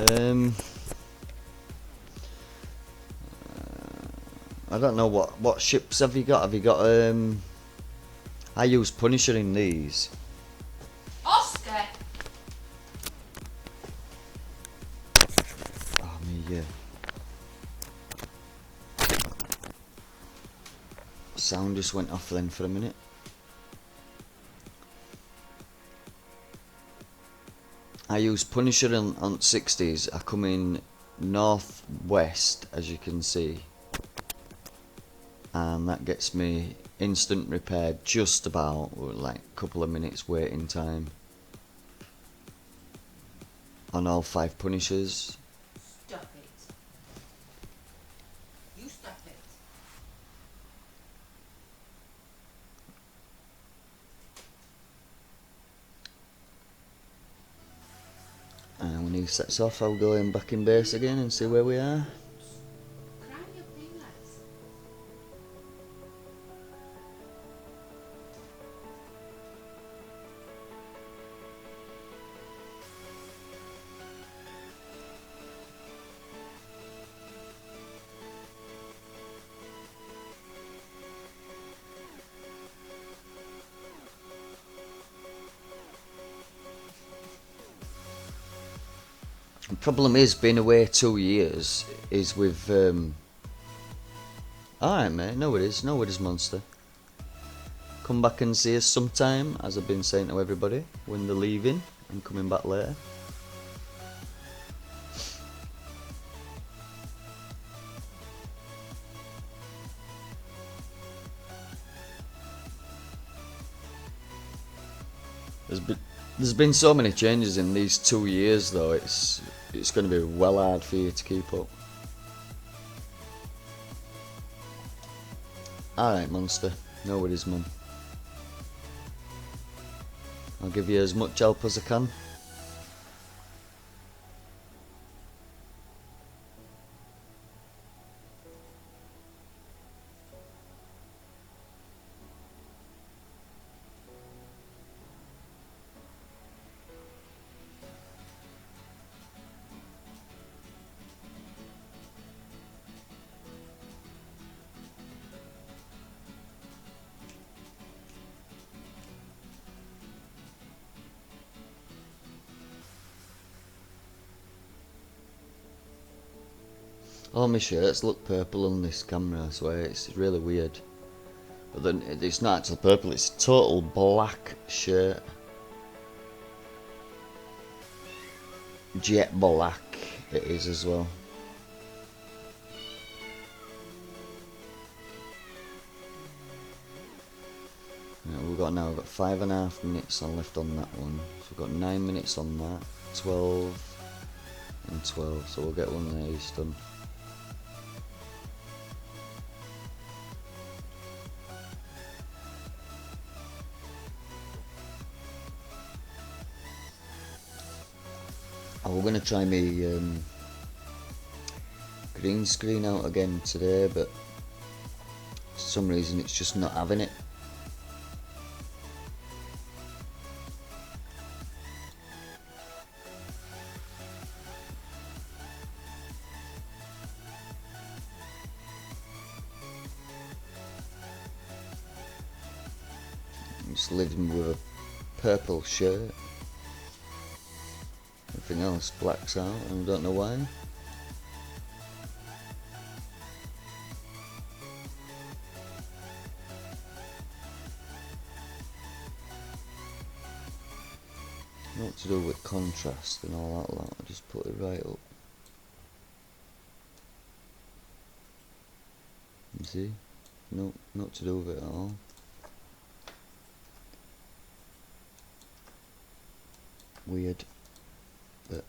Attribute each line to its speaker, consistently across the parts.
Speaker 1: I don't know what ships have you got? Have you got I use Punisher in these.
Speaker 2: Oscar!
Speaker 1: Oh me, yeah. Sound just went off then for a minute. I use Punisher on 60s. I come in northwest, as you can see, and that gets me instant repair just about, like a couple of minutes waiting time on all 5 Punishers.
Speaker 2: Stop it. You stop it.
Speaker 1: And when he sets off, I'll go in back in base again and see where we are.
Speaker 2: Cry your thing, lads.
Speaker 1: The problem is, being away 2 years is with alright mate, no worries monster. Come back and see us sometime, as I've been saying to everybody when they're leaving and coming back later. There's been so many changes in these 2 years though, it's going to be well hard for you to keep up. Alright monster, no worries mum. I'll give you as much help as I can. All my shirts look purple on this camera, I swear, it's really weird. But then it's not actual purple, it's a total black shirt. Jet black it is as well. We've got 5.5 minutes left on that one. So we've got 9 minutes on that, 12 and 12, so we'll get one of these done. We're going to try my green screen out again today, but for some reason it's just not having it. I'm just living with a purple shirt. Everything else blacks out, and I don't know why. Not to do with contrast and all that lot, I just put it right up. You see? No, not to do with it at all. Weird. But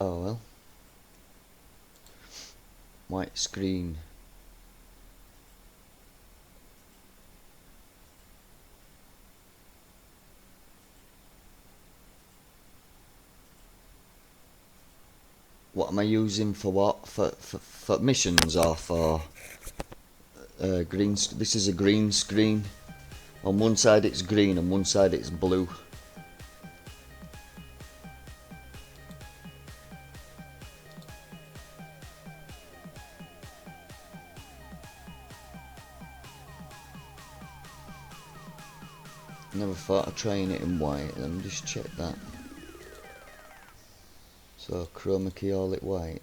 Speaker 1: oh well. White screen. What am I using for what? For missions or for green? This is a green screen. On one side it's green, on one side it's blue. Never thought of trying it in white. Let me just check that. So chroma key all it white.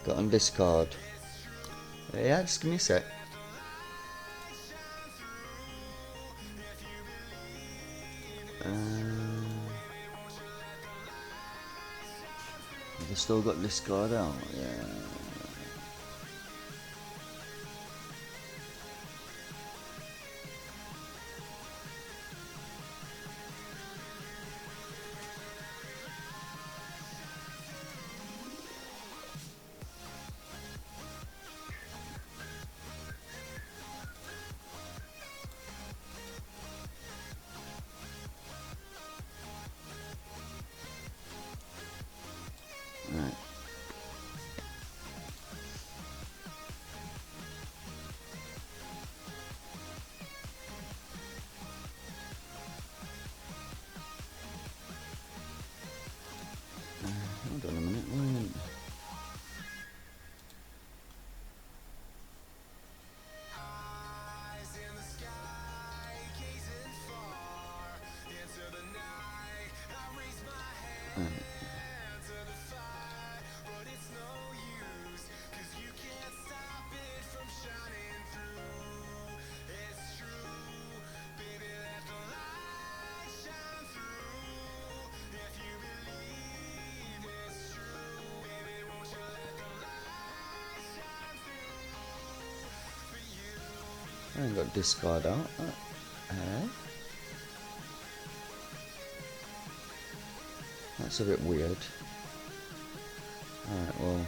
Speaker 1: Got on Discord. Yeah, just give me a sec. Have I still got Discord out? Yeah. Right. Hold on a minute. I ain't got Discord out. That's a bit weird. Alright, well.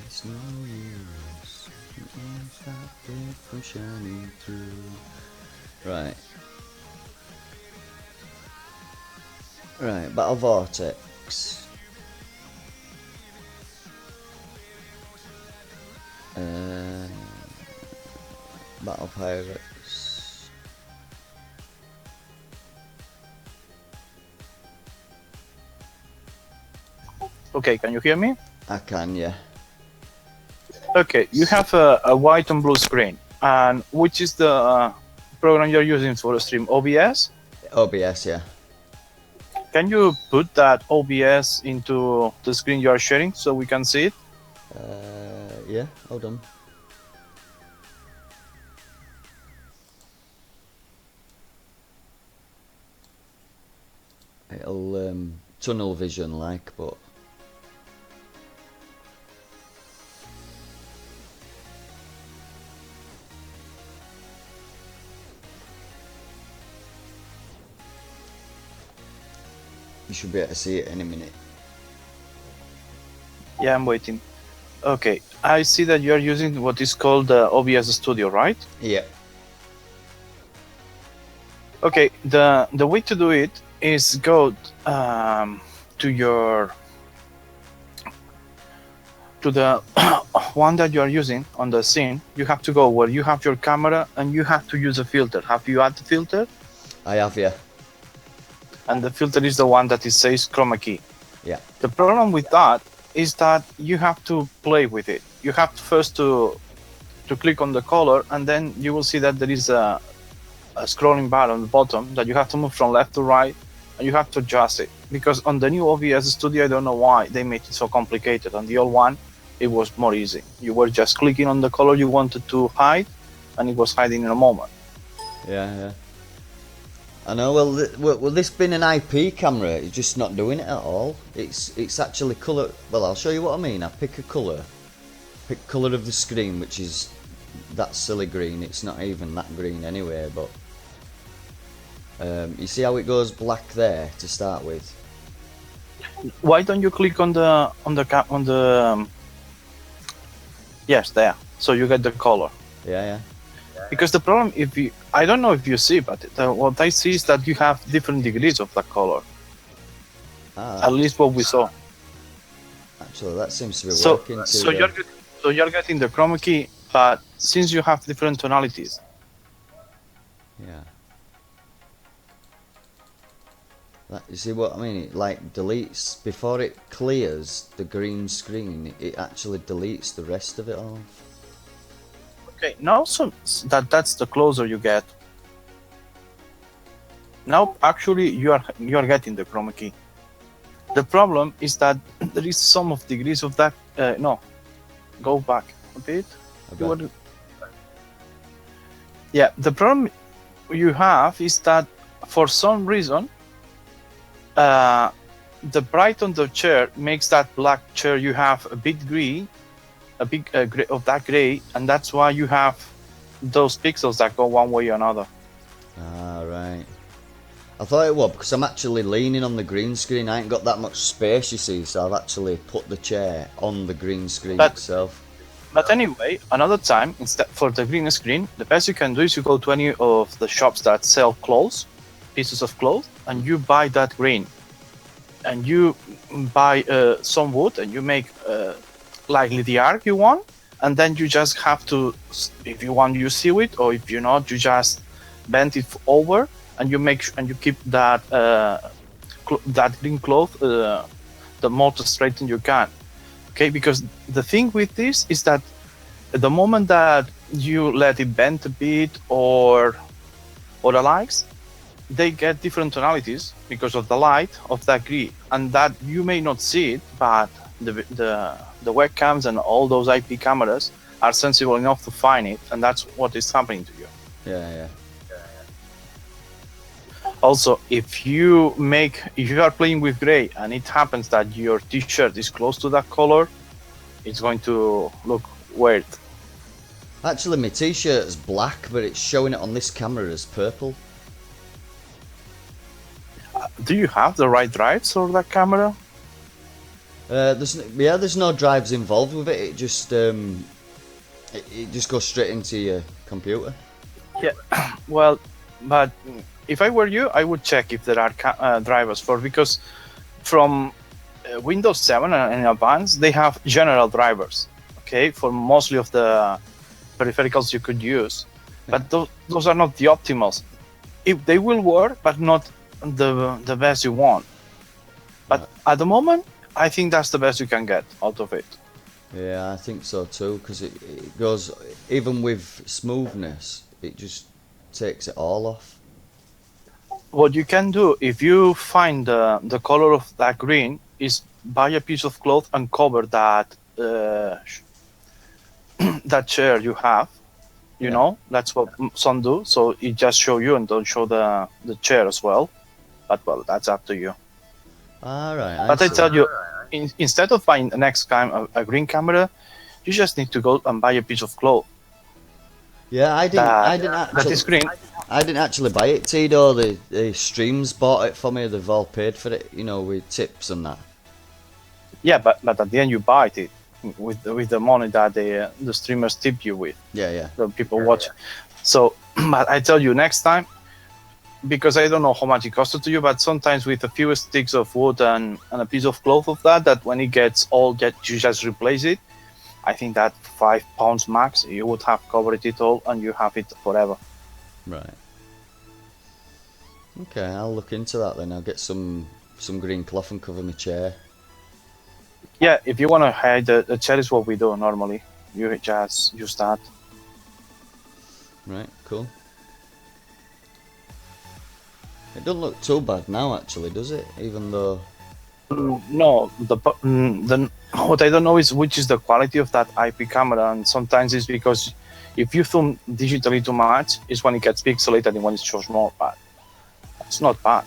Speaker 1: It's no use. You can't stop it from shining through. Right. Right, Battle Vortex. Battle Pirates.
Speaker 3: Okay, can you hear me?
Speaker 1: I can, yeah.
Speaker 3: Okay, you have a white and blue screen. And which is the program you're using for the stream? OBS?
Speaker 1: OBS, yeah.
Speaker 3: Can you put that OBS into the screen you are sharing so we can see it?
Speaker 1: Yeah, hold on. It'll tunnel vision like, but you should be able to see it any minute.
Speaker 3: Yeah, I'm waiting. Okay, I see that you are using what is called OBS Studio, right?
Speaker 1: Yeah.
Speaker 3: Okay, the way to do it is go to the one that you are using on the scene. You have to go where you have your camera and you have to use a filter. Have you added the filter?
Speaker 1: I have, yeah.
Speaker 3: And the filter is the one that it says chroma key.
Speaker 1: Yeah.
Speaker 3: The problem with that is that you have to play with it. You have to first to click on the color, and then you will see that there is a scrolling bar on the bottom that you have to move from left to right, and you have to adjust it. Because on the new OBS Studio, I don't know why they made it so complicated. On the old one, it was more easy. You were just clicking on the color you wanted to hide, and it was hiding in a moment.
Speaker 1: Yeah. I know. Well, this being an IP camera, it's just not doing it at all. It's actually colour. Well, I'll show you what I mean. I pick a colour, pick colour of the screen, which is that silly green. It's not even that green anyway, but You see how it goes black there to start with?
Speaker 3: Why don't you click on the yes, there, so you get the color.
Speaker 1: Yeah.
Speaker 3: Because the problem, if you, I don't know if you see, but what I see is that you have different degrees of the color. At least what we saw.
Speaker 1: Actually, that seems to be
Speaker 3: So
Speaker 1: working.
Speaker 3: you're getting the chroma key, but since you have different tonalities.
Speaker 1: Yeah. You see what I mean? It like deletes before it clears the green screen. It actually deletes the rest of it all.
Speaker 3: Okay, now so that's the closer you get. Now actually you are getting the chroma key. The problem is that there is some of degrees of that. No, go back a bit. Yeah, the problem you have is that for some reason, the bright on the chair makes that black chair you have a bit green, a big gray of that gray, and that's why you have those pixels that go one way or another.
Speaker 1: Ah, right. I thought it was because I'm actually leaning on the green screen. I ain't got that much space, you see, so I've actually put the chair on the green screen itself.
Speaker 3: But anyway, another time, instead for the green screen, the best you can do is you go to any of the shops that sell clothes, pieces of clothes, and you buy that green. And you buy some wood and you make likely the arc you want, and then you just have to, if you want, you sew it, or if you're not, you just bend it over, and you make and you keep that that green cloth the most straightened you can. Okay, because the thing with this is that the moment that you let it bend a bit or the likes, they get different tonalities because of the light of that green, and that you may not see it, but the webcams and all those IP cameras are sensible enough to find it, and that's what is happening to you.
Speaker 1: Yeah.
Speaker 3: Also, if you are playing with gray and it happens that your t-shirt is close to that color, it's going to look weird.
Speaker 1: Actually, my t-shirt is black, but it's showing it on this camera as purple.
Speaker 3: Do you have the right drives for that camera?
Speaker 1: There's no drives involved with it. It just it just goes straight into your computer.
Speaker 3: Yeah, well, but if I were you, I would check if there are drivers for, because from Windows 7 and Advanced, they have general drivers, okay, for mostly of the peripherals you could use, but those are not the optimals. If they will work, but not the best you want. But at the moment, I think that's the best you can get out of it.
Speaker 1: Yeah, I think so too, because it goes, even with smoothness, it just takes it all off.
Speaker 3: What you can do, if you find the color of that green, is buy a piece of cloth and cover that that chair you have. You know, that's what some do. So it just show you and don't show the chair as well. But well, that's up to you.
Speaker 1: All right.
Speaker 3: But I tell you, instead of buying the next time a green camera, you just need to go and buy a piece of cloth.
Speaker 1: Yeah, I didn't actually.
Speaker 3: That is green.
Speaker 1: I didn't actually buy it, Tito. The streams bought it for me. They've all paid for it, you know, with tips and that.
Speaker 3: Yeah, but at the end you buy it with the money that the streamers tip you with.
Speaker 1: Yeah.
Speaker 3: The people watch. So, but I tell you, next time, because I don't know how much it costed to you, but sometimes with a few sticks of wood and a piece of cloth of that when it gets old, you just replace it. I think that £5 max, you would have covered it all and you have it forever.
Speaker 1: Right. Okay, I'll look into that then. I'll get some green cloth and cover my chair.
Speaker 3: Yeah, if you want to hide the chair is what we do normally. You just use that.
Speaker 1: Right, cool. It doesn't look too bad now, actually, does it? Even though...
Speaker 3: No, what I don't know is which is the quality of that IP camera, and sometimes it's because if you zoom digitally too much, is when it gets pixelated and when it shows more bad. It's not bad.